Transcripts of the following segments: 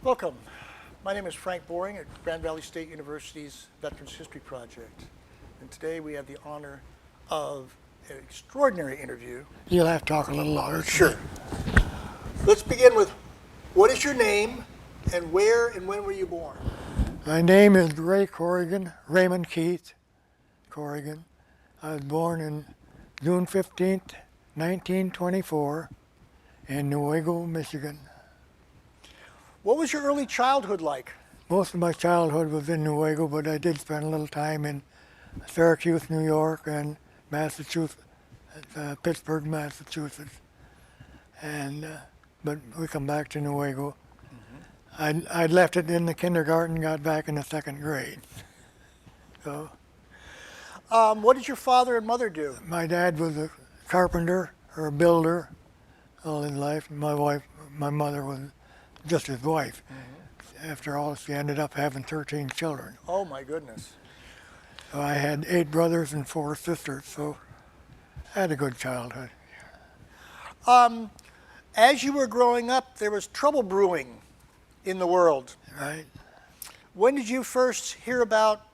Welcome. My name is Frank Boring at Grand Valley State University's Veterans History Project. And today we have the honor of an extraordinary interview. You'll have to talk a little louder. Sure. Let's begin with, what is your name and where and when were you born? My name is Raymond Keith Corrigan. I was born in June 15th, 1924 in Newaygo, Michigan. What was your early childhood like? Most of my childhood was in Newaygo, but I did spend a little time in Syracuse, New York, and Massachusetts, Pittsburgh, Massachusetts. And but we come back to Newaygo. I'd left it in the kindergarten, got back in the second grade. So. What did your father and mother do? My dad was a carpenter or a builder all his life. My mother was just his wife. After all, she ended up having 13 children. Oh my goodness. So I had 8 brothers and 4 sisters, so I had a good childhood. As you were growing up, there was trouble brewing in the world. Right. When did you first hear about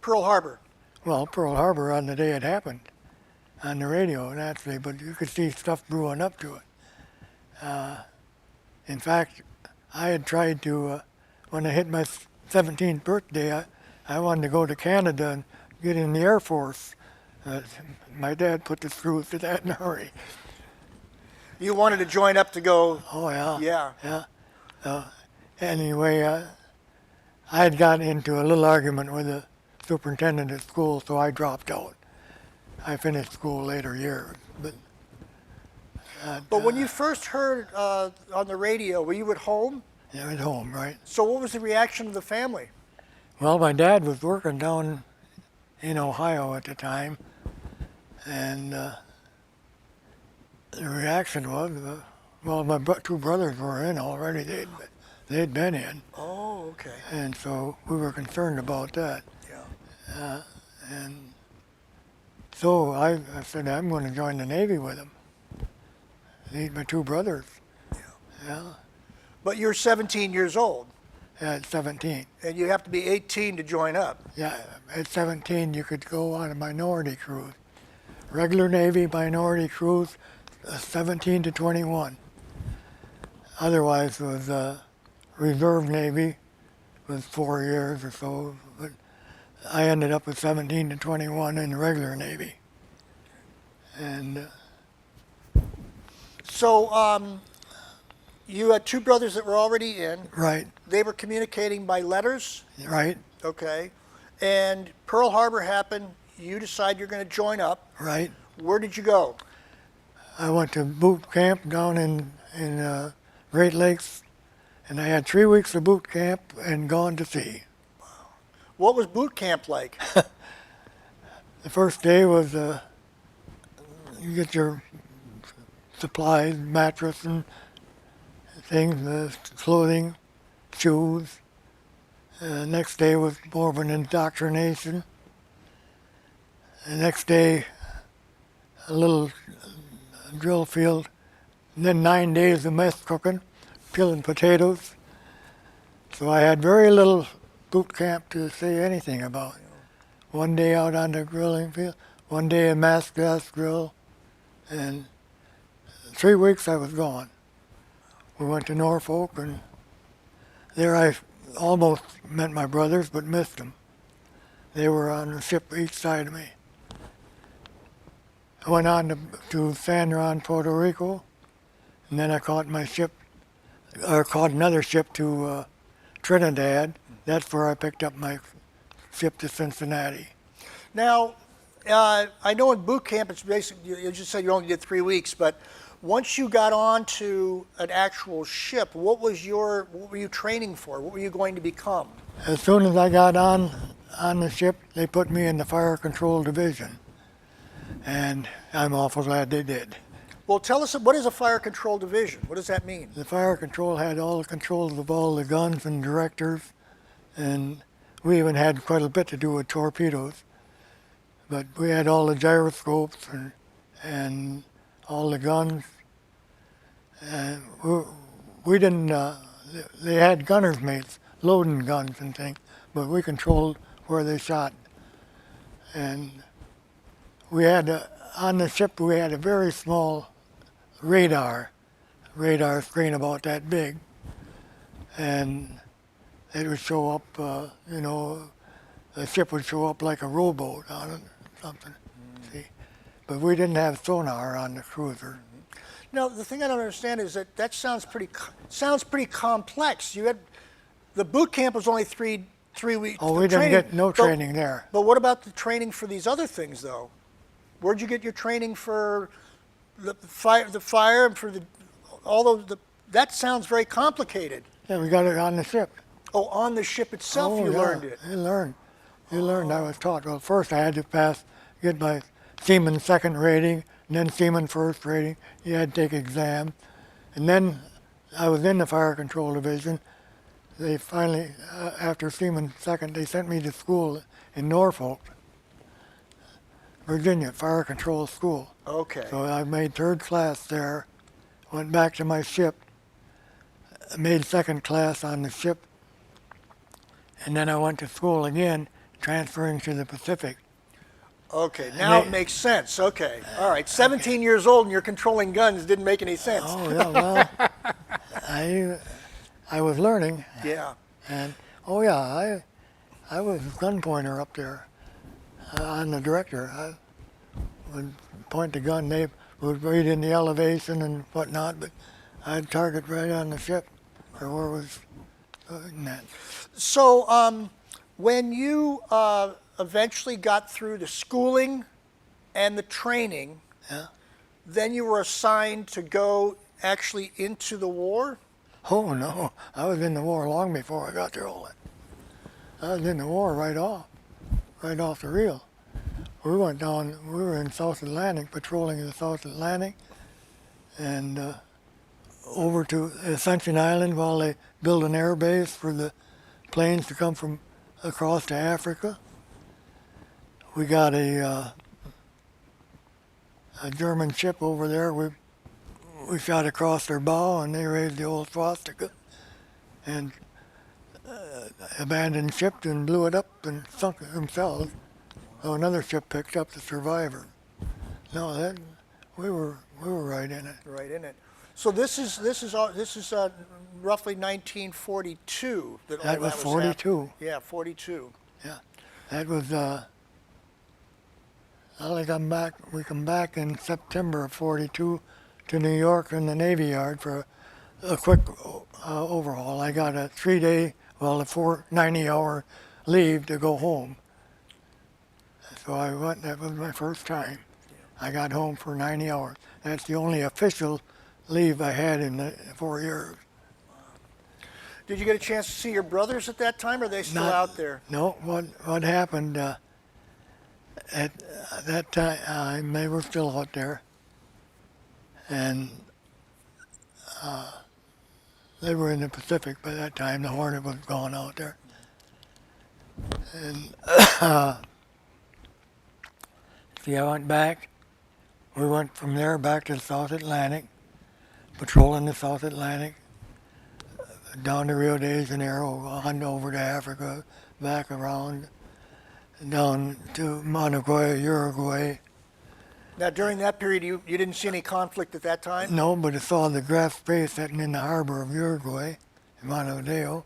Pearl Harbor? Well, Pearl Harbor on the day it happened, on the radio, naturally, but you could see stuff brewing up to it. In fact, I had tried to, when I hit my 17th birthday, I wanted to go to Canada and get in the Air Force. My dad put the screws to that in a hurry. You wanted to join up to go? Oh, yeah. Yeah. Yeah. Anyway, I had gotten into a little argument with the superintendent at school, so I dropped out. I finished school later years. But when you first heard on the radio, were you at home? Yeah, at home, right. So what was the reaction of the family? Well, my dad was working down in Ohio at the time, and the reaction was, well, my 2 brothers were in already. They'd been in. Oh, okay. And so we were concerned about that. Yeah. And so I said, I'm going to join the Navy with them. These my 2 brothers. Yeah. But you're 17 years old. At 17. And you have to be 18 to join up. Yeah, at 17 you could go on a minority cruise. Regular Navy minority cruise, 17 to 21. Otherwise it was Reserve Navy, was 4 years or so. But I ended up with 17 to 21 in the regular Navy. And so you had 2 brothers that were already in. right, They were communicating by letters. right, Okay. And Pearl Harbor happened. You decide you're going to join up. right. Where did you go? I went to boot camp down in Great Lakes, and I had 3 weeks of boot camp and gone to sea. What was boot camp like? The first day was you get your supplies, mattress and things, clothing, shoes. Next day was more of an indoctrination. The next day, a little drill field. And then 9 days of mess cooking, peeling potatoes. So I had very little boot camp to say anything about. One day out on the grilling field, one day a mass gas grill, and 3 weeks I was gone. We went to Norfolk, and there I almost met my brothers, but missed them. They were on a ship each side of me. I went on to San Juan, Puerto Rico, and then I caught another ship to Trinidad. That's where I picked up my ship to Cincinnati. Now, I know in boot camp it's basically, you just said you only did 3 weeks, but once you got on to an actual ship, what were you training for? What were you going to become? As soon as I got on the ship, they put me in the fire control division. And I'm awful glad they did. Well, tell us, what is a fire control division? What does that mean? The fire control had all the controls of all the guns and directors, and we even had quite a bit to do with torpedoes. But we had all the gyroscopes and all the guns. And we didn't they had gunner's mates loading guns and things, but we controlled where they shot. And we had, on the ship, we had a very small radar screen about that big. And it would show up, you know, the ship would show up like a rowboat on it or something. See? But we didn't have sonar on the cruiser. Now, the thing I don't understand is that sounds pretty complex. You had the boot camp was only three weeks. Oh, we didn't get no training there. But what about the training for these other things, though? Where'd you get your training for the fire and for all those? That sounds very complicated. Yeah, we got it on the ship. Oh, on the ship itself, you learned it. You learned. I was taught. Well, first I had to get my seaman second rating, and then seaman first rating. You had to take exam, and then I was in the fire control division. They finally, after seaman second, they sent me to school in Norfolk, Virginia, fire control school. Okay. So I made third class there, went back to my ship, made second class on the ship, and then I went to school again, transferring to the Pacific. Okay, now it makes sense. Okay, all right. 17 years old and you're controlling guns didn't make any sense. Oh, yeah, well, I was learning. Yeah. And, oh, yeah, I was gun pointer up there. I'm the director. I would point the gun. They would read in the elevation and whatnot, but I'd target right on the ship or where it was doing that. So when you eventually got through the schooling and the training, Yeah. then you were assigned to go actually into the war? Oh, no. I was in the war long before I got there all that. I was in the war right off the reel. We went down, we were in South Atlantic, patrolling the South Atlantic, and over to Ascension Island while they built an air base for the planes to come from across to Africa. We got a German ship over there. We shot across their bow, and they raised the old swastika and abandoned ship and blew it up and sunk it themselves. So another ship picked up the survivor. No, we were right in it. Right in it. So this is roughly 1942 that all That was 42. happening. Yeah, 42. Yeah, that was. We come back in September of '42 to New York in the Navy Yard for a quick overhaul. I got a 3-day, well, a 90-hour leave to go home. So I went. That was my first time. I got home for 90 hours. That's the only official leave I had in the 4 years. Did you get a chance to see your brothers at that time, or are they still out there? No. What happened at that time? They were still out there, and they were in the Pacific by that time. The Hornet was gone out there, and see, I went back. We went from there back to the South Atlantic, patrolling the South Atlantic, down to Rio de Janeiro, on over to Africa, back around, down to Montevideo, Uruguay. Now, during that period, you didn't see any conflict at that time? No, but I saw the Graf Spee sitting in the harbor of Uruguay, in Montevideo,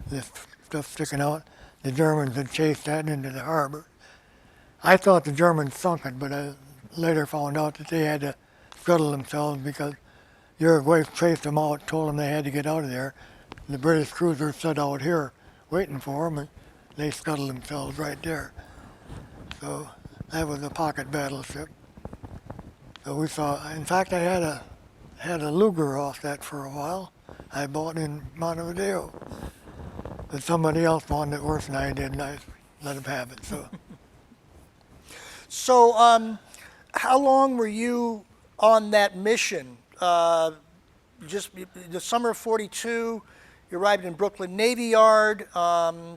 this stuff sticking out. The Germans had chased that into the harbor. I thought the Germans sunk it, but I later found out that they had to scuttle themselves because Uruguay chased them out, told them they had to get out of there. The British cruisers sat out here waiting for them, and they scuttled themselves right there. So that was a pocket battleship. So we saw, in fact, I had a Luger off that for a while. I bought in Montevideo. But somebody else wanted it worse than I did, and I let him have it. So, how long were you on that mission? Just the summer of '42, you arrived in Brooklyn Navy Yard.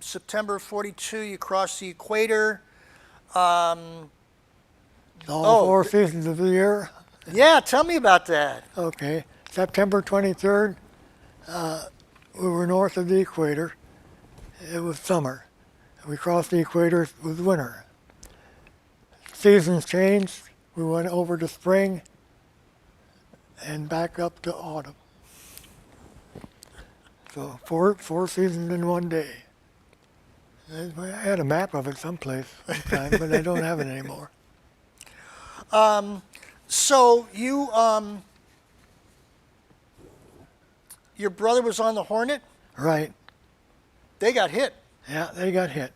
September of '42, you crossed the equator. All 4 seasons of the year. Yeah, tell me about that. Okay, September 23rd, we were north of the equator. It was summer. We crossed the equator, it was winter. Seasons changed. We went over to spring and back up to autumn. So four seasons in one day. I had a map of it someplace sometime, but I don't have it anymore. So you, your brother was on the Hornet. Right. They got hit. Yeah, they got hit.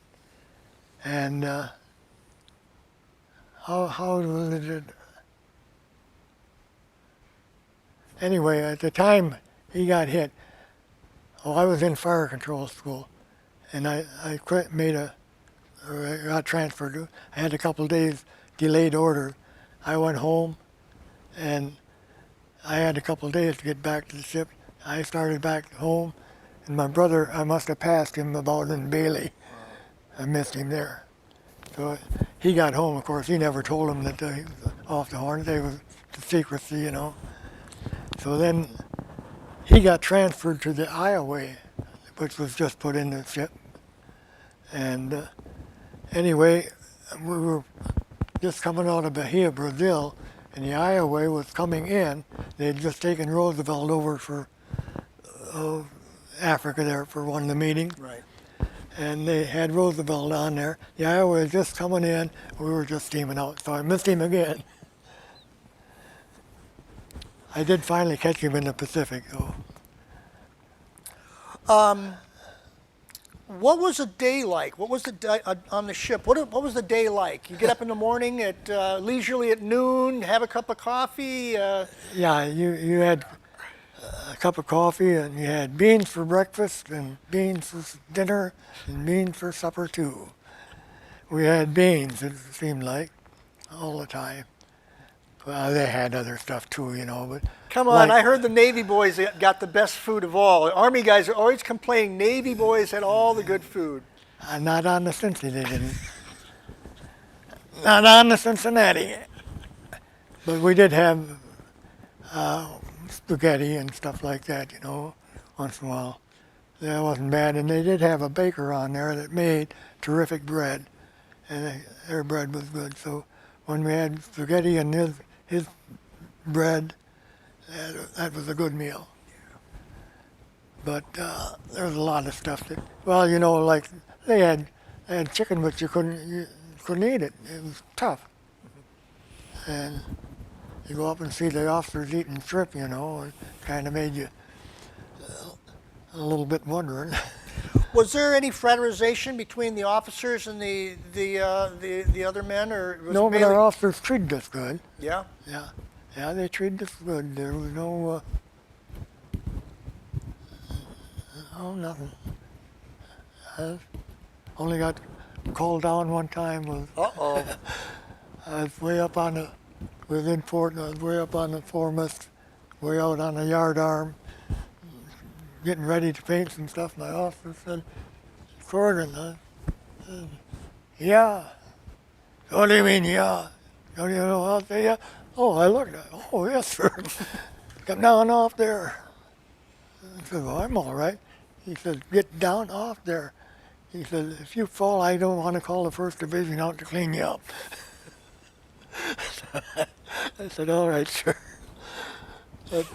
And how was it? Anyway, at the time he got hit, I was in fire control school, and I got transferred. I had a couple of days delayed order. I went home, and I had a couple of days to get back to the ship. I started back home, and my brother, I must have passed him about in Bailey. I missed him there. So he got home, of course. He never told him that he was off the Hornet. It was the secrecy, you know. So then he got transferred to the Iowa, which was just put in the ship. And anyway, we were just coming out of Bahia, Brazil, and the Iowa was coming in. They had just taken Roosevelt over for Africa there for one of the meetings. Right. And they had Roosevelt on there. The Iowa was just coming in. We were just steaming out, so I missed him again. I did finally catch him in the Pacific, though. What was a day like? What was the day on the ship? What was the day like? You get up in the morning at leisurely at noon, have a cup of coffee. Yeah, you had a cup of coffee, and you had beans for breakfast, and beans for dinner, and beans for supper too. We had beans, it seemed like, all the time. Well, they had other stuff too, you know, but... Come on, I heard the Navy boys got the best food of all. Army guys are always complaining Navy boys had all the good food. Not on the Cincinnati, they didn't. Not on the Cincinnati. But we did have spaghetti and stuff like that, you know, once in a while. That wasn't bad. And they did have a baker on there that made terrific bread. And their bread was good. So when we had spaghetti and his bread, that was a good meal. But there was a lot of stuff that, well, you know, like they had chicken, but you couldn't eat it. It was tough. And you go up and see the officers eating shrimp, you know, and kind of made you a little bit wondering. Was there any fraternization between the officers and the other men, or was No, it but our officers treated us good. Yeah. Yeah, they treated us good. There was no, nothing. I only got called down one time. Uh-oh. I was way up on the, within port, and I was way up on the foremast, way out on the yard arm, getting ready to paint some stuff. My officer said, Corrigan, I said, yeah. What do you mean, yeah? Don't you know how to say yeah? Oh, I looked at it. Oh, yes, sir. Come down off there. I said, well, I'm all right. He said, get down off there. He said, if you fall, I don't want to call the 1st Division out to clean you up. I said, all right, sir. But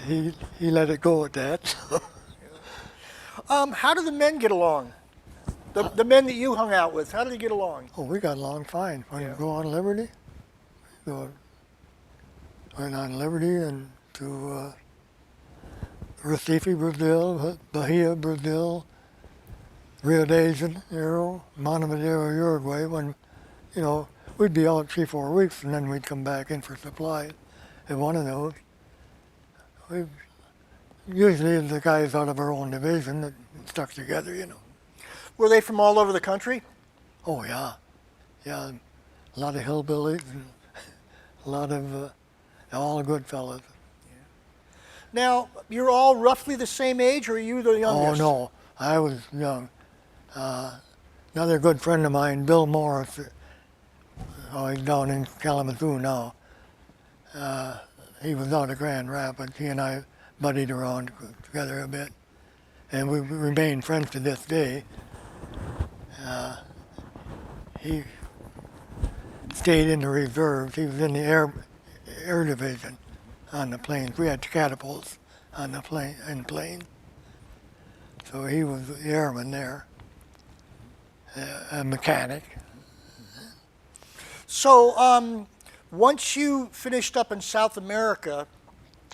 he let it go at that. How do the men get along? The men that you hung out with, how do they get along? Oh, we got along fine. When you go on Liberty, went on Liberty and to Recife, Brazil, Bahia, Brazil, Rio de Janeiro, Montevideo, Uruguay. When, you know, we'd be out 3-4 weeks, and then we'd come back in for supplies. At one of those, usually the guys out of our own division that stuck together, you know. Were they from all over the country? Oh yeah, yeah, a lot of hillbillies and a lot of all good fellas. Now, you're all roughly the same age, or are you the youngest? Oh no, I was young. Another good friend of mine, Bill Morris, he's down in Kalamazoo now. He was out of Grand Rapids. He and I buddied around together a bit. and we remain friends to this day. He stayed in the reserves. He was in the air division on the planes. We had catapults on the plane. So he was the airman there, a mechanic. So once you finished up in South America,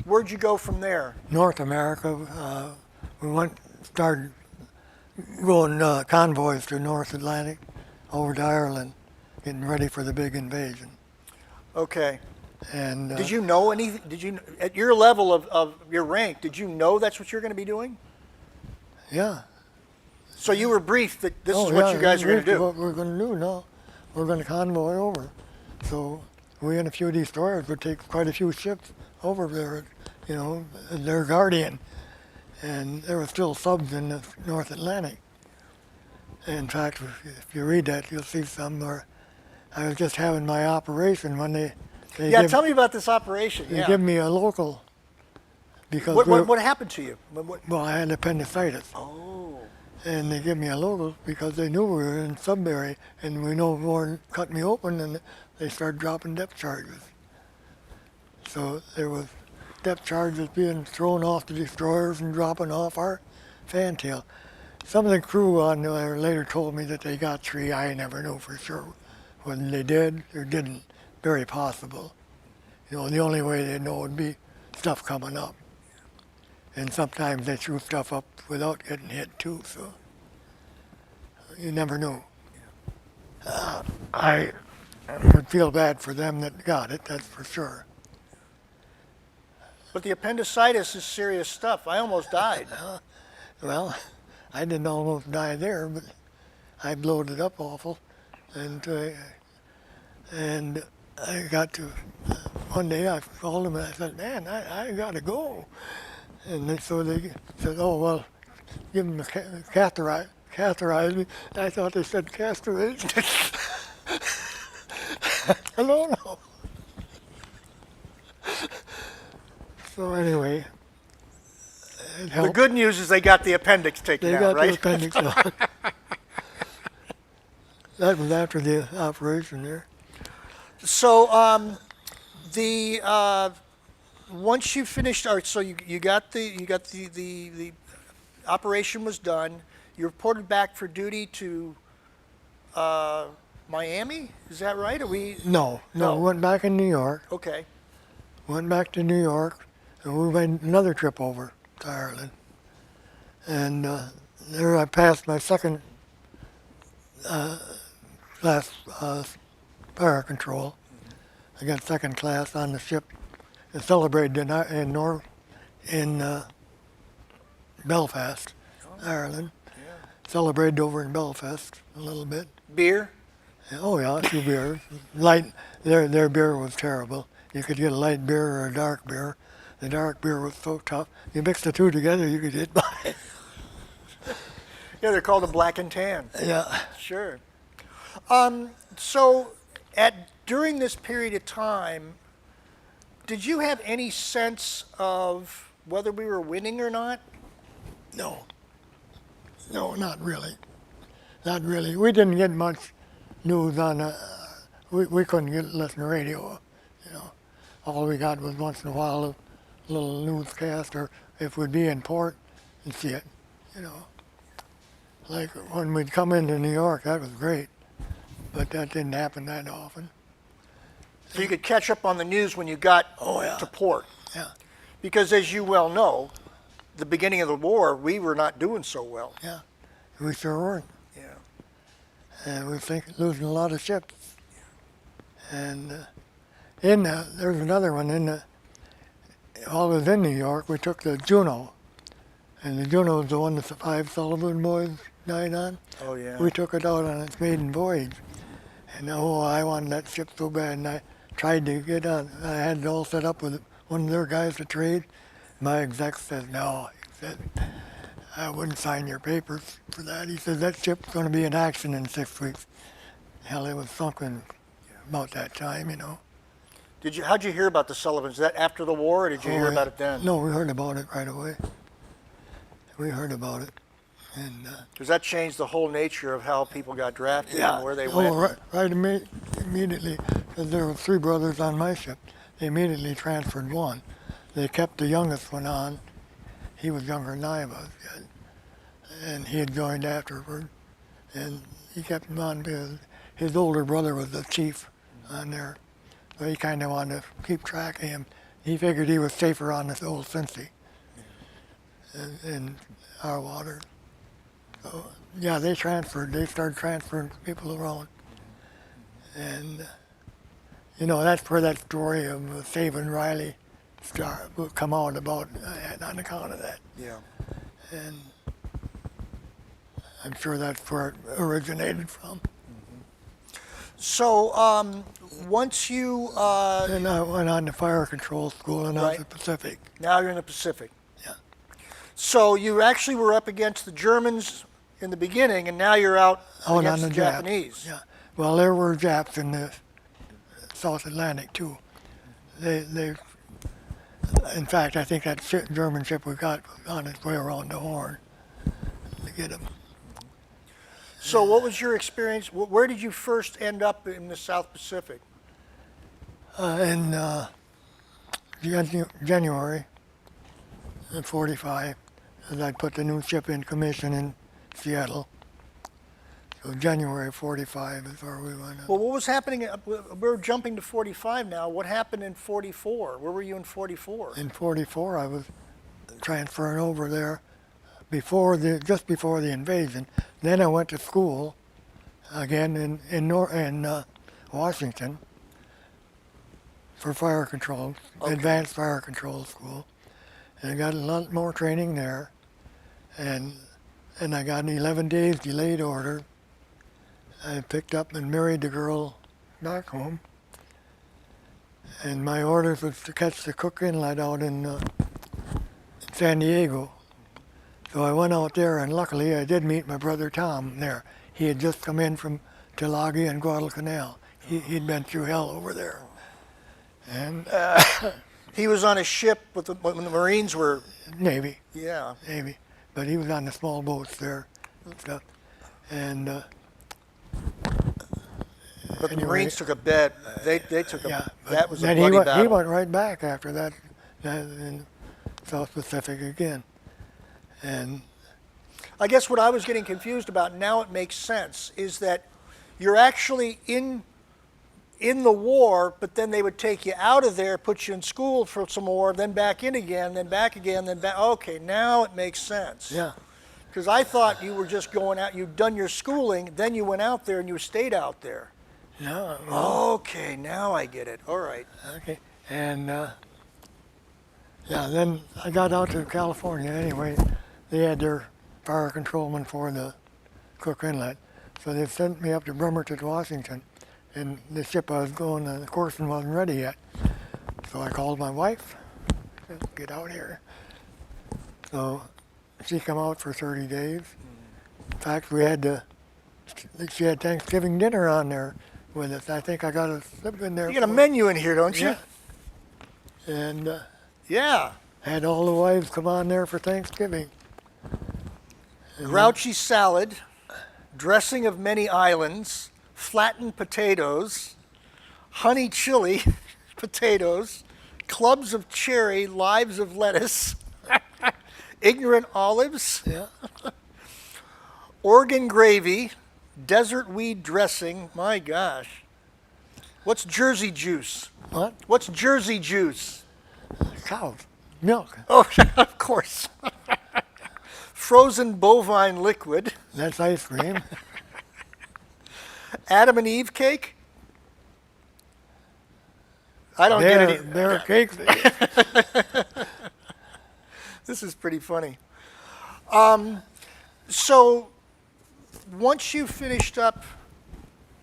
where'd you go from there? North America, we started going convoys to North Atlantic, over to Ireland, getting ready for the big invasion. Okay. And Did you know anything? Did you, at your level of your rank, did you know that's what you're going to be doing? yeah. So you were briefed that this Oh, is what yeah, you guys are going to do. What we're going to do now. We're going to convoy over. So we and a few destroyers would take quite a few ships over there, you know, as their guardian. And there were still subs in the North Atlantic. In fact, if you read that, you'll see some where I was just having my operation when they Tell me about this operation. they give me a local because What happened to you? well, I had appendicitis. Oh. And they give me a local because they knew we were in sub area and we no more cut me open and they started dropping depth charges. So there was depth charges being thrown off the destroyers and dropping off our fantail. Some of the crew on there later told me that they got 3. I never knew for sure whether they did or didn't. Very possible. You know, the only way they know would be stuff coming up. And sometimes they threw stuff up without getting hit too, so you never knew. I would feel bad for them that got it, that's for sure. But the appendicitis is serious stuff. I almost died. Well, I didn't almost die there, but I blowed it up awful. And I got to, one day I called them and I said, man, I got to go. And so they said, oh, well, give them a catheterize me. I thought they said castrate. I don't know. So anyway, it helped. The good news is they got the appendix taken They out, got right? the appendix out. That was after the operation there. So once you finished, all right, so you got the operation was done. You reported back for duty to Miami. Is that right? Are we? No, No. we went back in New York. Okay. Went back to New York, and we made another trip over to Ireland. And there I passed my second class fire control. I got second class on the ship. It celebrated in Belfast, Ireland. Celebrated over in Belfast a little bit. Beer? Oh yeah, 2 beers. Light. Their beer was terrible. You could get a light beer or a dark beer. The dark beer was so tough. You mix the two together, you could hit by it. Yeah, they're called a black and tan. Yeah. Sure. So during this period of time, did you have any sense of whether we were winning or not? No. No, not really. Not really. We didn't get much news on. We couldn't listen to radio. You know, all we got was once in a while a little newscast, or if we'd be in port and see it. You know, like when we'd come into New York, that was great, but that didn't happen that often. So you could catch up on the news when you got to port. Yeah. Because as you well know, the beginning of the war, we were not doing so well. Yeah, we sure weren't. Yeah. And we think losing a lot of ships. And there's another one while I was in New York, we took the Juno. And the Juno is the one that the 5 Sullivan boys died on. Oh, yeah. We took it out on its maiden voyage. And I wanted that ship so bad, and I tried to get on. I had it all set up with one of their guys to trade. My exec said, no. He said, I wouldn't sign your papers for that. He said, that ship's going to be in action in 6 weeks. Hell, it was sunken about that time, you know. How'd you hear about the Sullivans? Is that after the war, or did you hear about it then? No, we heard about it right away. We heard about it. And Does that change the whole nature of how people got drafted yeah, and where they oh, went? right immediately, because there were 3 brothers on my ship. They immediately transferred one. They kept the youngest one on. He was younger than I was, and he had joined afterward. And he kept him on because his older brother was the chief on there. So he kind of wanted to keep track of him. He figured he was safer on this old Cincy in our water. So, yeah, they transferred. They started transferring people around. And, that's where that story of saving Riley will come out about on account of that. Yeah. And I'm sure that's where it originated from. So once you And I went on to fire control school in Right. the Pacific. now you're in the Pacific. Yeah. So you actually were up against the Germans in the beginning, and now you're out Out against on the the Japs. Japanese. Yeah. Well, there were Japs in the South Atlantic too. They in fact, I think that German ship we got was on its way around the Horn to get them. So what was your experience? Where did you first end up in the South Pacific? In January of '45, as I put the new ship in commission in Seattle. So January of '45 is where we went. Well, what was happening? We're jumping to 45 now. What happened in 44? Where were you in 44? In '44, I was transferring over there just before the invasion. Then I went to school again in Washington for fire control, Okay. advanced fire control school, and I got a lot more training there, and I got an 11 days delayed order. I picked up and married the girl back home, and my orders was to catch the Cook Inlet out in San Diego. So I went out there, and luckily I did meet my brother Tom there. He had just come in from Tulagi and Guadalcanal. He'd been through hell over there. And He was on a ship with when the Marines were. Navy, Yeah. but he was on the small boats there and stuff. And But the Anyway, Marines took a bet. They took a. yeah, but That was a then bloody he battle. went right back after that in South Pacific again. And I guess what I was getting confused about, now it makes sense, is that you're actually in the war, but then they would take you out of there, put you in school for some more, then back in again, then back again, then back. Okay, now it makes sense. yeah, Because I thought you were just going out, you'd done your schooling, then you went out there and you stayed out there. yeah. Okay, now I get it. All right. Okay, and then I got out to California anyway. They had their fire controlman for the Cook Inlet, so they sent me up to Bremerton, Washington, and the ship I was going, the Corson wasn't ready yet. So I called my wife, said, get out here. So she come out for 30 days. In fact, she had Thanksgiving dinner on there with us. I think I got a slip in there. You got a menu in here, don't you? Yeah. And Yeah. had all the wives come on there for Thanksgiving. Grouchy salad, dressing of many islands, flattened potatoes, honey chili potatoes, clubs of cherry, lives of lettuce, ignorant olives, Yeah. Oregon gravy, desert weed dressing. My gosh. What's Jersey juice? What? What's Jersey juice? Cows. Milk. Oh, of course. Frozen bovine liquid. That's ice cream. Adam and Eve cake? I don't get any. They're cakes. This is pretty funny. So, once you finished up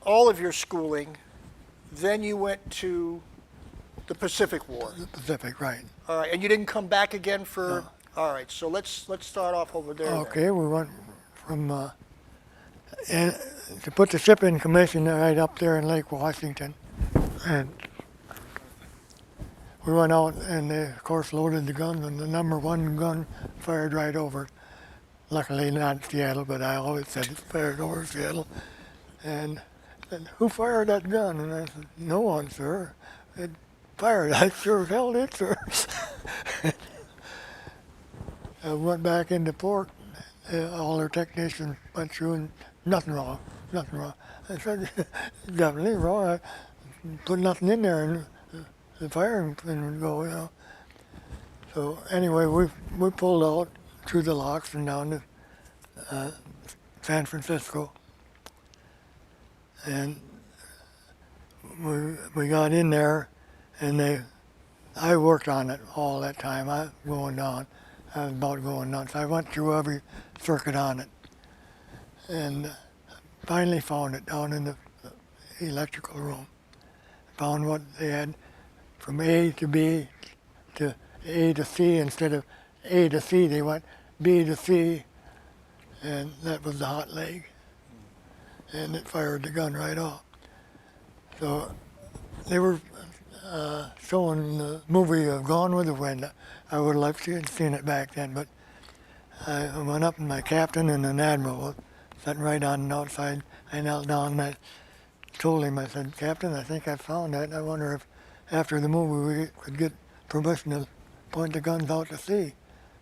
all of your schooling, then you went to the Pacific War. Pacific, right. All right, and you didn't come back again for. All right, so let's start off over there. then. Okay, we went from and to put the ship in commission right up there in Lake Washington, and we went out and they, of course, loaded the gun, and the number 1 gun fired right over. luckily not Seattle, but I always said it's fired over Seattle. And said, "Who fired that gun?" And I said, "No one, sir. It fired. I sure as hell did, sir." I went back into port. All our technicians went through and nothing wrong, nothing wrong. I said, "Definitely wrong. I put nothing in there and the firing pin would go, you know." So anyway, we pulled out through the locks and down to San Francisco. And we got in there, and I worked on it all that time. I was about going nuts. I went through every circuit on it, and finally found it down in the electrical room. Found what they had from A to B to A to C. Instead of A to C, they went B to C, and that was the hot leg. And it fired the gun right off. So they were showing the movie of Gone with the Wind. I would have liked to have seen it back then, but I went up and my captain and an admiral was sitting right on the outside. I knelt down and I told him, I said, "Captain, I think I found that. I wonder if after the movie we could get permission to point the guns out to sea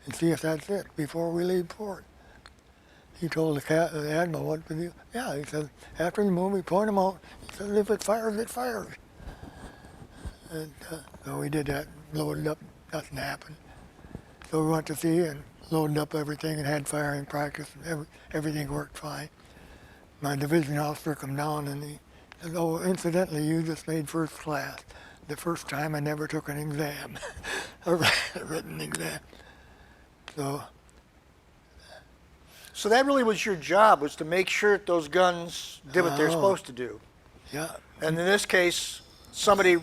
and see if that's it before we leave port." He told the admiral what to do. Yeah, he said, "After the movie, point them out." He said, "If it fires, it fires." And so we did that, loaded up, nothing happened. So we went to sea and loaded up everything and had firing practice, and everything worked fine. My division officer come down and he said, "Oh, incidentally, you just made first class. The first time I never took an exam, a written exam." So that really was your job, was to make sure that those guns did what they're supposed to do. Yeah, And in this case, somebody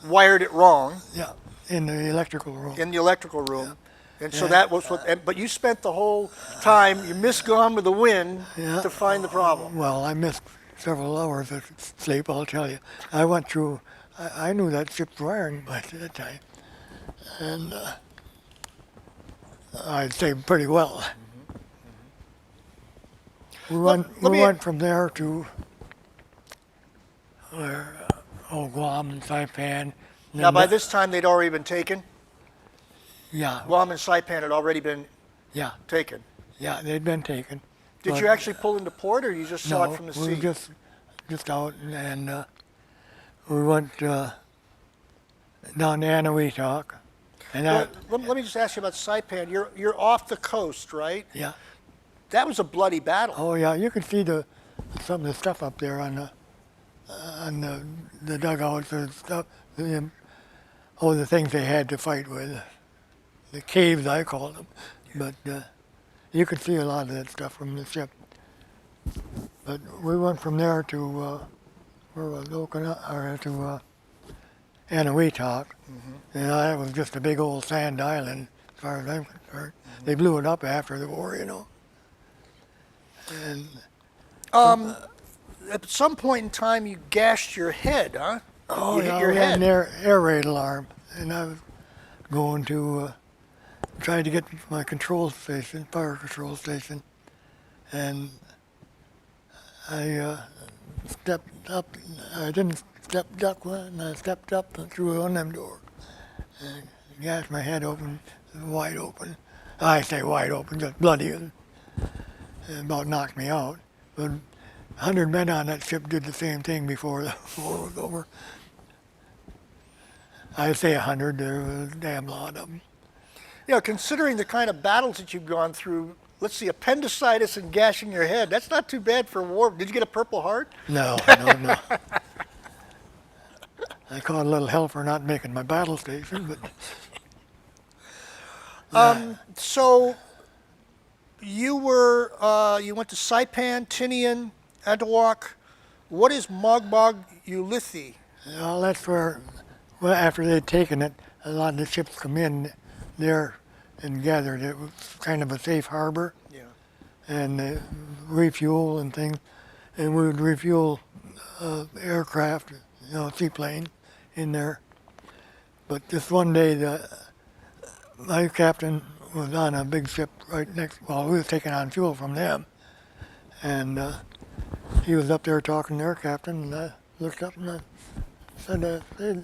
wired it wrong yeah, in the electrical room. in the electrical room. And so Yeah. that was but you spent the whole time, you missed Gone with the Wind Yeah. to find the problem. Well, I missed several hours of sleep, I'll tell you. I went through, I knew that ship's wiring by that time. And I'd say pretty well. We went from there to Guam and Saipan. Now, by this time, they'd already been taken. Yeah, Guam and Saipan had already been yeah, taken. yeah, they'd been taken. Did But you actually pull into port, or you just saw no, it from the we sea? were just out, and we went down to Anahuac, and Let me just ask you about Saipan. You're off the coast, right? yeah. That was a bloody battle. Oh yeah, you could see some of the stuff up there on the dugouts and stuff. The things they had to fight with, the caves I call them. But you could see a lot of that stuff from the ship. But we went from there to where was Okinawa, or to Anahuac, and that was just a big old sand island as far as I'm concerned. They blew it up after the war, you know. And At some point in time, you gashed your head, huh? oh You hit yeah, your we had head. an air raid alarm, and I was going to try to get to my control station, fire control station, and I stepped up. I didn't step duck one. I stepped up and threw one of them doors, and gashed my head open, wide open. I say wide open, just bloody, and about knocked me out. But 100 men on that ship did the same thing before the war was over. I say 100, there was a damn lot of them. You know, considering the kind of battles that you've gone through, let's see, appendicitis and gashing your head, that's not too bad for war. Did you get a Purple Heart? No. I caught a little hell for not making my battle station, but So you went to Saipan, Tinian, Anahuac. What is Mogbog Ulithi? well, that's where, after they'd taken it, a lot of the ships come in there and gathered. It was kind of a safe harbor, Yeah. and they refuel and things, and we would refuel aircraft, seaplane in there. But just one day, my captain was on a big ship right next. Well, we was taking on fuel from them, and he was up there talking to their captain. And I looked up and I said, hey,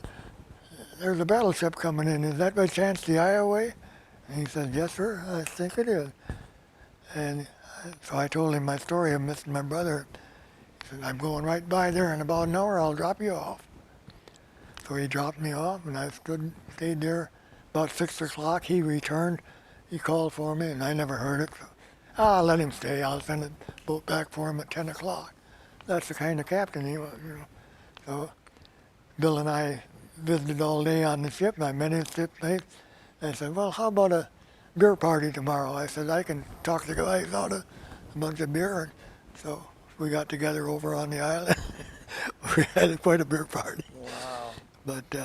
"There's a battleship coming in. Is that by chance the Iowa?" And he said, "Yes, sir. I think it is." And so I told him my story of missing my brother. He said, "I'm going right by there in about an hour. I'll drop you off." So he dropped me off, and I stayed there. About 6 o'clock, he returned. He called for me, and I never heard it. So, I'll let him stay. I'll send the boat back for him at 10 o'clock. That's the kind of captain he was, you know. So Bill and I visited all day on the ship, and I met his shipmates. I said, "Well, how about a beer party tomorrow?" I said, "I can talk the guys out of a bunch of beer." And so we got together over on the island. We had quite a beer party. Wow. But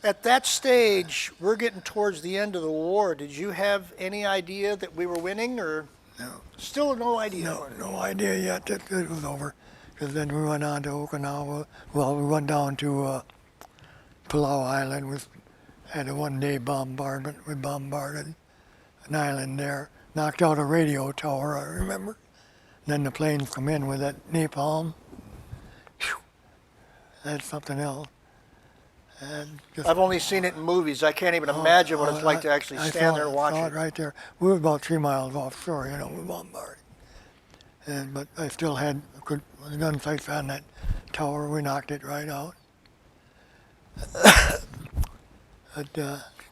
At that stage, we're getting towards the end of the war. Did you have any idea that we were winning, or no, still no idea? no idea yet that it was over. Because then we went on to Okinawa. Well, we went down to Palau Island. We had a one-day bombardment. We bombarded an island there, knocked out a radio tower, I remember. Then the planes come in with that napalm. Whew. That's something else. And just, I've only seen it in movies. I can't even imagine what it's like to actually stand there and watch saw it. it right there. We were about 3 miles offshore, you know, we bombarded. But I still had good gun sights on that tower. We knocked it right out. But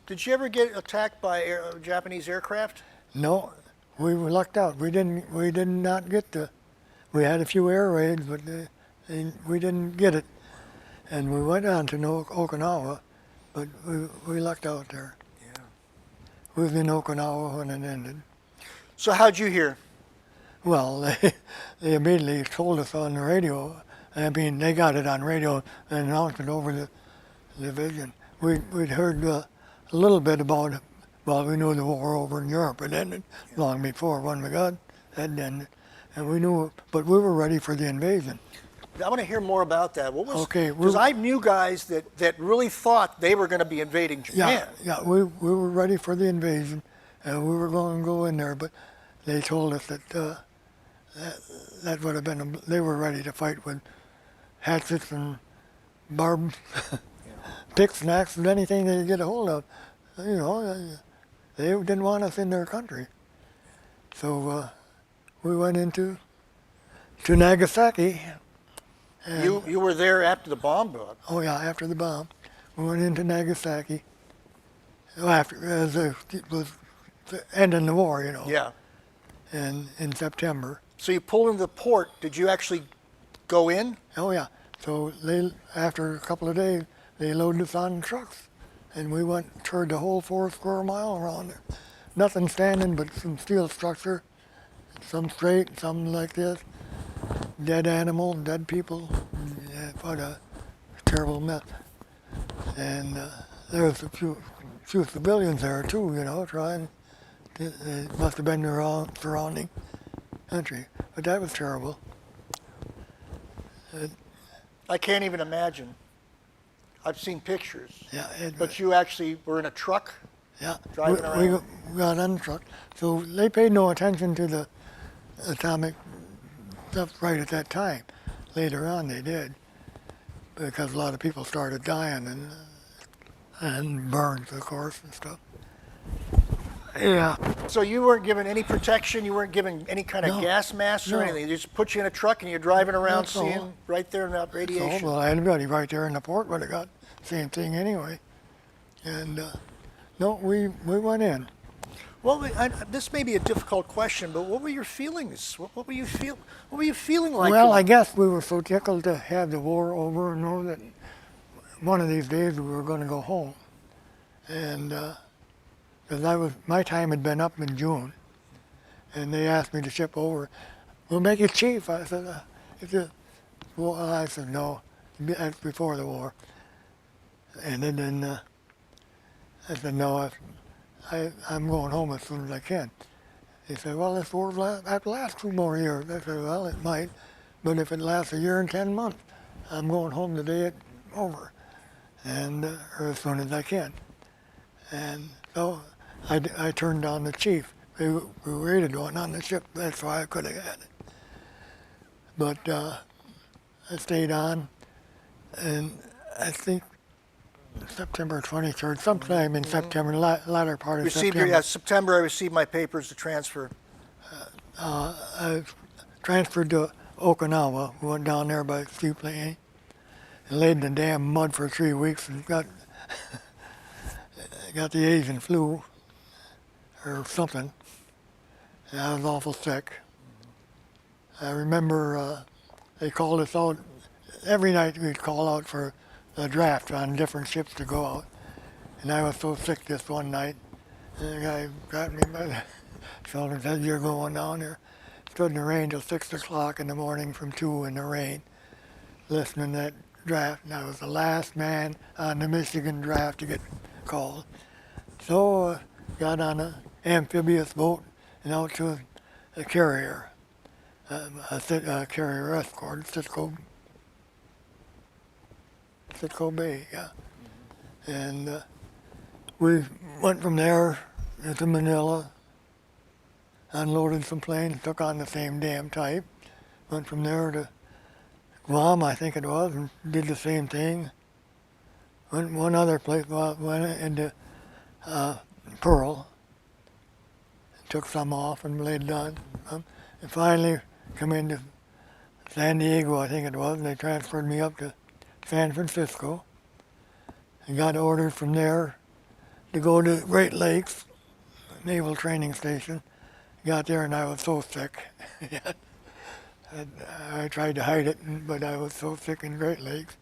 Did you ever get attacked by Japanese aircraft? no, we were lucked out. We did not get the. We had a few air raids, but we didn't get it. And we went on to Okinawa, but we lucked out there. Yeah. We was in Okinawa when it ended. So how'd you hear? Well, they immediately told us on the radio. I mean, they got it on radio and announced it over the division. We'd heard a little bit about it. Well, we knew the war over in Europe had ended long before when we got that ended. And we knew, but we were ready for the invasion. I want to hear more about that. What was? Okay, Because I knew guys that really thought they were going to be invading Japan. Yeah, we were ready for the invasion, and we were going to go in there, but they told us that that would have been, they were ready to fight with hatchets and barbed picks and axes, anything they could get a hold of. You know, they didn't want us in their country. So we went to Nagasaki. And You were there after the bomb blew up. oh yeah, after the bomb, we went into Nagasaki. After as it was ending the war, you know. Yeah. And in September. So you pulled into the port. Did you actually go in? Oh yeah. So after a couple of days, they loaded us on trucks, and we toured the whole 4 square mile around there. Nothing standing but some steel structure, some straight, some like this. Dead animal, dead people. Yeah, what a terrible mess. And there was a few civilians there too, you know, trying. It must have been their surrounding country, but that was terrible. I can't even imagine. I've seen pictures. Yeah, But you actually were in a truck? yeah, driving around. we got on the truck. So they paid no attention to the atomic stuff right at that time. Later on they did, because a lot of people started dying and burns, of course, and stuff. Yeah. So you weren't given any protection? You weren't given any kind of No. gas mask or No. anything? They just put you in a truck and you're driving around That's all. seeing right there in that radiation? So, well, anybody right there in the port would have got the same thing anyway. And no, we went in. Well, this may be a difficult question, but what were your feelings? What were you feeling like? Well, I guess we were so tickled to have the war over and know that one of these days we were going to go home. And because my time had been up in June, and they asked me to ship over. We'll make you chief. I said, well, I said no. That's before the war. And then I said no. I'm going home as soon as I can. He said, well, this war will have to last 2 more years. I said, well, it might, but if it lasts a year and 10 months, I'm going home the day it's over, and or as soon as I can. And So I turned down the chief. We rated one on the ship. That's why I could have had it. But I stayed on, and I think September 23rd, sometime in September, latter part of Received September. your, September, I received my papers to transfer. I transferred to Okinawa. We went down there by seaplane and laid in the damn mud for 3 weeks and got the Asian flu or something. And I was awful sick. I remember they called us out. Every night we'd call out for a draft on different ships to go out. And I was so sick this one night. And the guy grabbed me by the shoulder and said, "You're going down there." Stood in the rain till 6 o'clock in the morning from 2 in the rain, listening to that draft. And I was the last man on the Michigan draft to get called. So got on an amphibious boat and out to a carrier, a carrier escorted, Cisco Bay, yeah. And we went from there to Manila, unloaded some planes, took on the same damn type, went from there to Guam, I think it was, and did the same thing. Went one other place, went into Pearl, took some off and laid done. And finally come into San Diego, I think it was, and they transferred me up to San Francisco and got orders from there to go to Great Lakes Naval Training Station. Got there and I was so sick. I tried to hide it, but I was so sick in Great Lakes.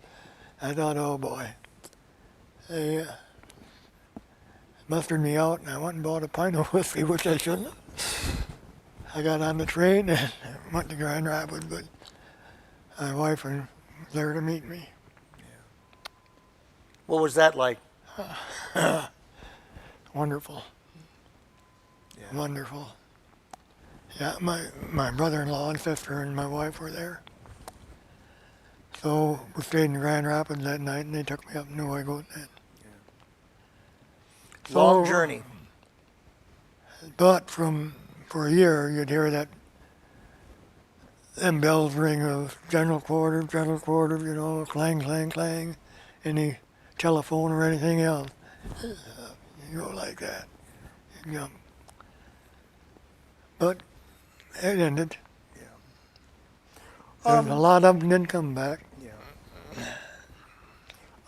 I thought, oh boy. They mustered me out and I went and bought a pint of whiskey, which I shouldn't have. I got on the train and went to Grand Rapids, but my wife was there to meet me. What was that like? Wonderful. Yeah. Wonderful. Yeah, my brother-in-law and sister and my wife were there. So we stayed in Grand Rapids that night and they took me up to Newaygo then. Long journey. But for a year you'd hear them bells ring of general quarters, you know, clang, clang, clang, any telephone or anything else. You go like that. You jump. But it ended. Yeah. A lot of them didn't come back. Yeah.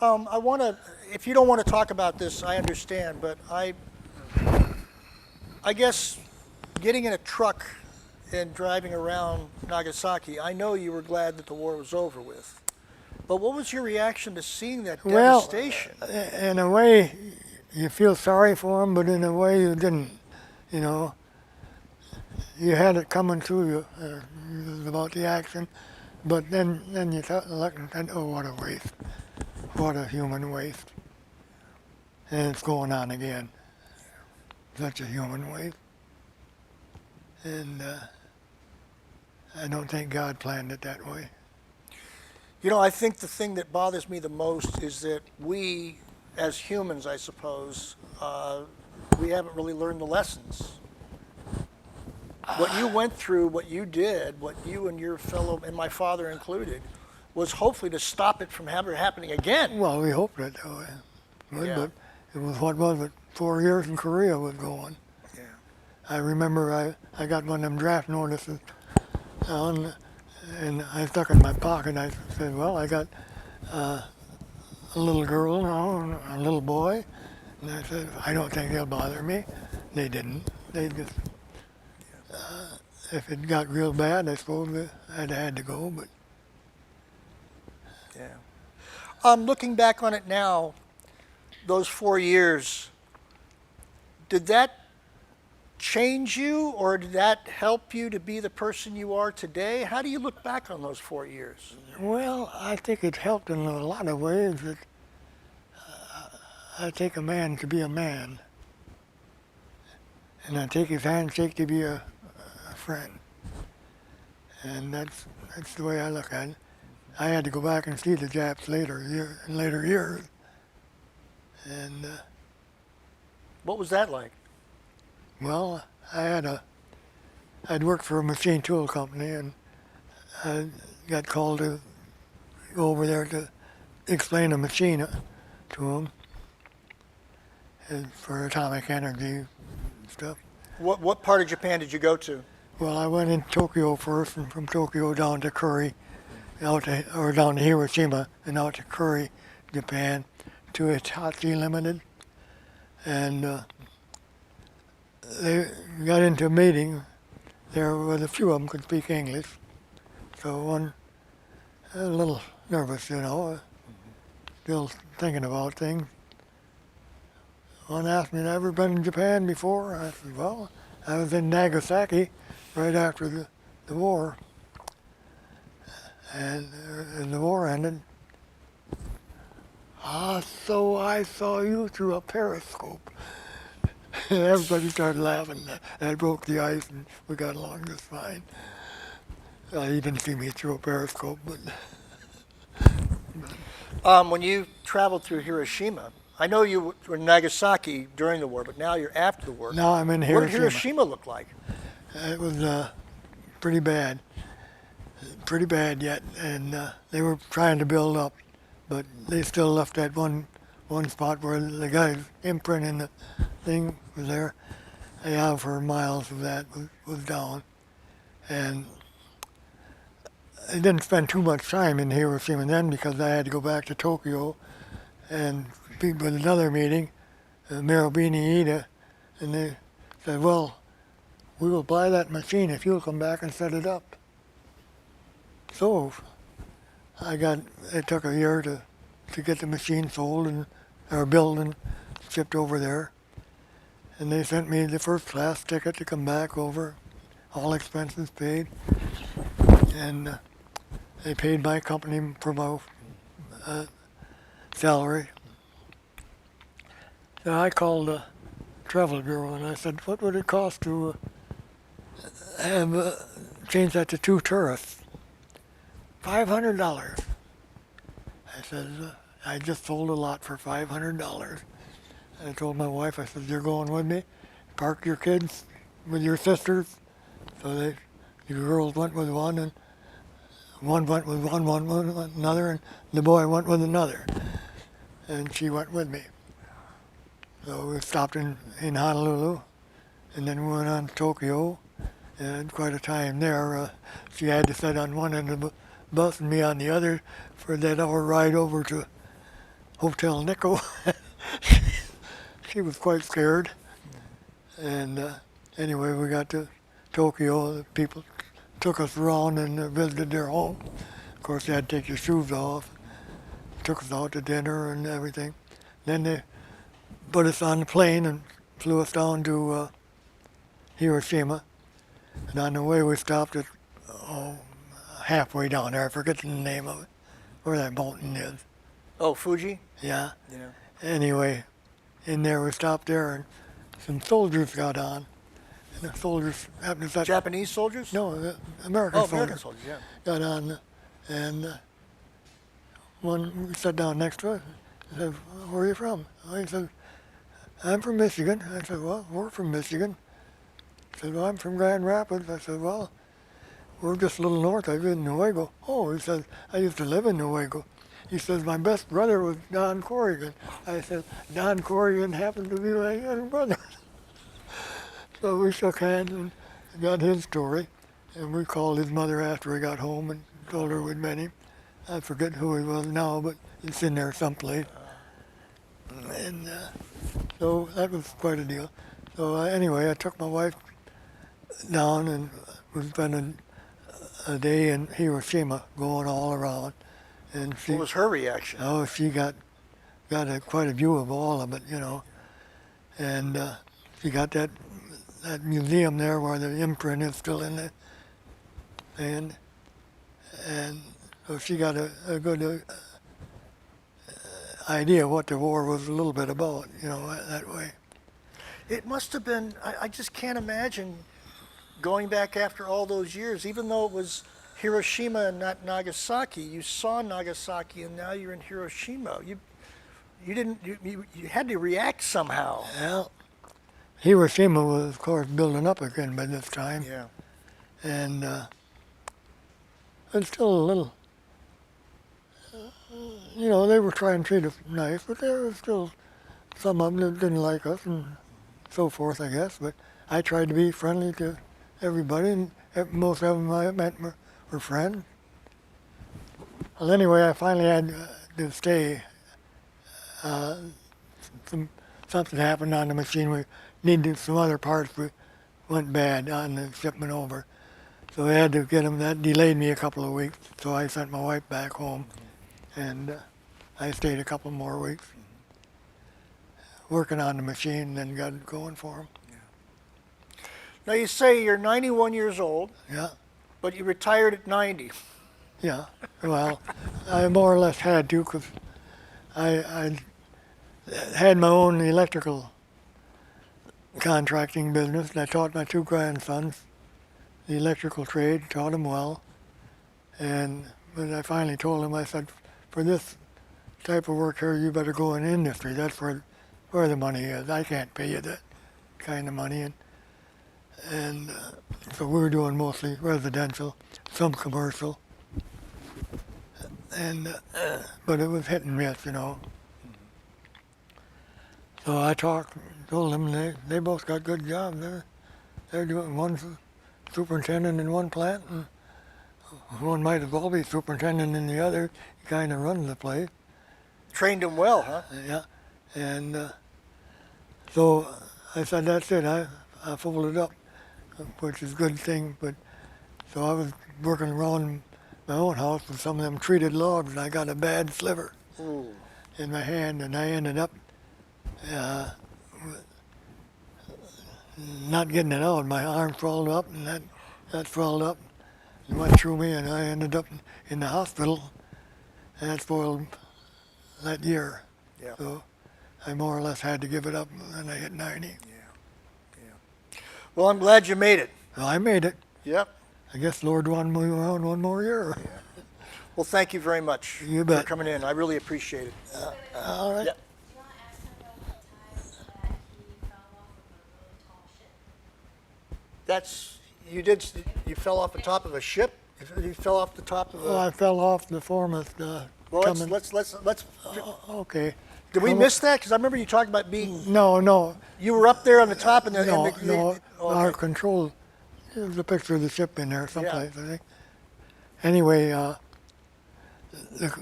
I want to, if you don't want to talk about this, I understand, but I guess getting in a truck and driving around Nagasaki, I know you were glad that the war was over with. But what was your reaction to seeing that devastation? In a way, you feel sorry for them, but in a way you didn't. You know, you had it coming to you about the action, but then you looked and said, "Oh, what a waste! What a human waste!" And it's going on again. Such a human waste. And I don't think God planned it that way. You know, I think the thing that bothers me the most is that we, as humans, I suppose, we haven't really learned the lessons. What you went through, what you did, what you and your fellow, and my father included, was hopefully to stop it from ever happening again. Well, we hoped it that way. But it was, what was it, 4 years in Korea was going. Yeah. I remember I got one of them draft notices on, and I stuck it in my pocket. I said, well, I got a little girl now, and a little boy. And I said, I don't think they'll bother me. They didn't. They just, if it got real bad, I suppose I'd had to go. But yeah. Looking back on it now, those 4 years, did that change you, or did that help you to be the person you are today? How do you look back on those 4 years? well, I think it helped in a lot of ways. That I take a man to be a man, and I take his handshake to be a friend, and that's the way I look at it. I had to go back and see the Japs in later years, and What was that like? Well, I'd worked for a machine tool company, and I got called to go over there to explain a machine to them for atomic energy stuff. What part of Japan did you go to? Well, I went in Tokyo first, and from Tokyo down to Kuri, down to Hiroshima, and out to Kuri, Japan, to Hitachi Limited, and they got into a meeting. There was a few of them could speak English, so one a little nervous, still thinking about things. One asked me, "Have I ever been in Japan before?" I said, "Well, I was in Nagasaki right after the war, and the war ended." "Ah, so I saw you through a periscope." And everybody started laughing. That broke the ice, and we got along just fine. He didn't see me through a periscope, but When you traveled through Hiroshima, I know you were in Nagasaki during the war, but now you're after the war. now I'm in What did Hiroshima. Hiroshima look like? It was pretty bad yet, and they were trying to build up, but they still left that one spot where the guy's imprint in the thing was there. Yeah, for miles of that was down, and I didn't spend too much time in Hiroshima then because I had to go back to Tokyo and speak with another meeting, Marubeni Ida, and they said, "Well, we will buy that machine if you'll come back and set it up." So it took a year to get the machine sold or built and shipped over there. And they sent me the first class ticket to come back over, all expenses paid. And they paid my company for my salary. So I called the travel bureau and I said, "What would it cost to have change that to 2 tourists?" $500. I said, "I just sold a lot for $500. I told my wife, I said, "You're going with me? Park your kids with your sisters." So the girls went with one, and one went with one with another, and the boy went with another. And she went with me. So we stopped in Honolulu, and then we went on to Tokyo, and had quite a time there. She had to sit on one end of the bus and me on the other for that hour ride over to Hotel Nikko. She was quite scared. And anyway, we got to Tokyo. The people took us around and visited their home. Of course, you had to take your shoes off. Took us out to dinner and everything. Then they put us on the plane and flew us down to Hiroshima. And on the way, we stopped at halfway down there. I forget the name of it, where that mountain is. Oh, Fuji? Yeah. Yeah. Anyway, in there we stopped there, and some soldiers got on. And the soldiers happened to set... Japanese soldiers? No, the American Oh, soldiers. American soldiers, yeah. Got on, and one we sat down next to us. I said, "Where are you from?" He said, "I'm from Michigan." I said, "Well, we're from Michigan." He said, "Well, I'm from Grand Rapids." I said, "Well, we're just a little north. I live in Newaygo." "Oh," he said, "I used to live in Newaygo." He says, "My best brother was Don Corrigan." I said, "Don Corrigan happened to be my younger brother." So we shook hands and got his story. And we called his mother after we got home and told her we'd met him. I forget who he was now, but it's in there someplace. And so that was quite a deal. So anyway, I took my wife down and we spent a day in Hiroshima going all around. And she, What was her reaction? oh, she got quite a view of all of it, And she got that museum there where the imprint is still in it. And so she got a good idea what the war was a little bit about, that way. It must have been, I just can't imagine going back after all those years, even though it was Hiroshima and not Nagasaki. You saw Nagasaki and now you're in Hiroshima. You had to react somehow. Well, Hiroshima was, of course, building up again by this time. Yeah. And it's still a little, they were trying to treat us nice, but there was still some of them that didn't like us and so forth, I guess. But I tried to be friendly to everybody, and most of them I met were friends. Well, anyway, I finally had to stay. Something happened on the machine. We needed some other parts that went bad on the shipment over. So I had to get them. That delayed me a couple of weeks. So I sent my wife back home, and I stayed a couple more weeks working on the machine, and then got it going for them. Now you say you're 91 years old, Yeah, but you retired at 90. yeah. Well, I more or less had to, because I had my own electrical contracting business, and I taught my two grandsons the electrical trade, taught them well. And when I finally told them, I said, for this type of work here, you better go in industry. That's where the money is. I can't pay you that kind of money. And so we were doing mostly residential, some commercial. And but it was hit and miss, So I told them they both got good jobs. They're doing, one's superintendent in one plant, and one might as well be superintendent in the other. He kind of runs the place. Trained them well, huh? Yeah, and so I said, that's it. I folded up, which is a good thing. But so I was working around my own house with some of them treated logs, and I got a bad sliver in my hand, and I ended up not getting it out. My arm swelled up, and that swelled up and went through me, and I ended up in the hospital, and that spoiled that year. Yeah. So I more or less had to give it up, and I hit 90. Yeah. Well, I'm glad you made it. So I made it. Yep. I guess Lord wanted me around one more year. Well, thank you very much You bet. for coming in. I really appreciate it. All right. Yeah. Do you want to ask him about the time that he fell off of a really tall ship? You fell off the top of a ship? You fell off the top of Well, I a... fell off the foremost Well, coming. let's Okay. did we Come miss that? Because I remember you talking about being... No, You were up there on the top and the... no, and the, no. okay. Our control. There's a picture of the ship in there someplace, I think. Anyway, the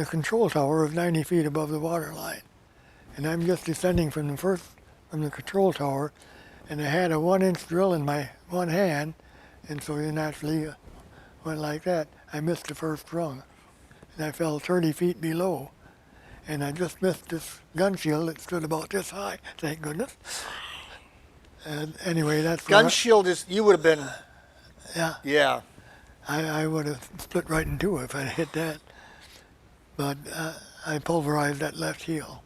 control tower is 90 feet above the water line, and I'm just descending from the control tower, and I had a 1-inch drill in my one hand, and so you naturally went like that. I missed the first rung, and I fell 30 feet below, and I just missed this gun shield that stood about this high. Thank goodness. And anyway, that's Gun shield is... You would have been... yeah. Yeah. I would have split right in two if I'd hit that. But I pulverized that left heel.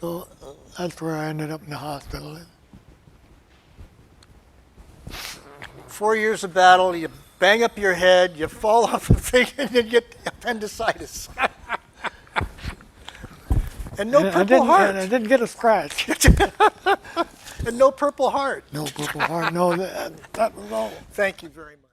So that's where I ended up in the hospital. 4 years of battle, you bang up your head, you fall off a thing, and you get appendicitis. And no Purple Heart. And I didn't get a scratch. And no Purple Heart. No Purple Heart. No, that was all. Thank you very much.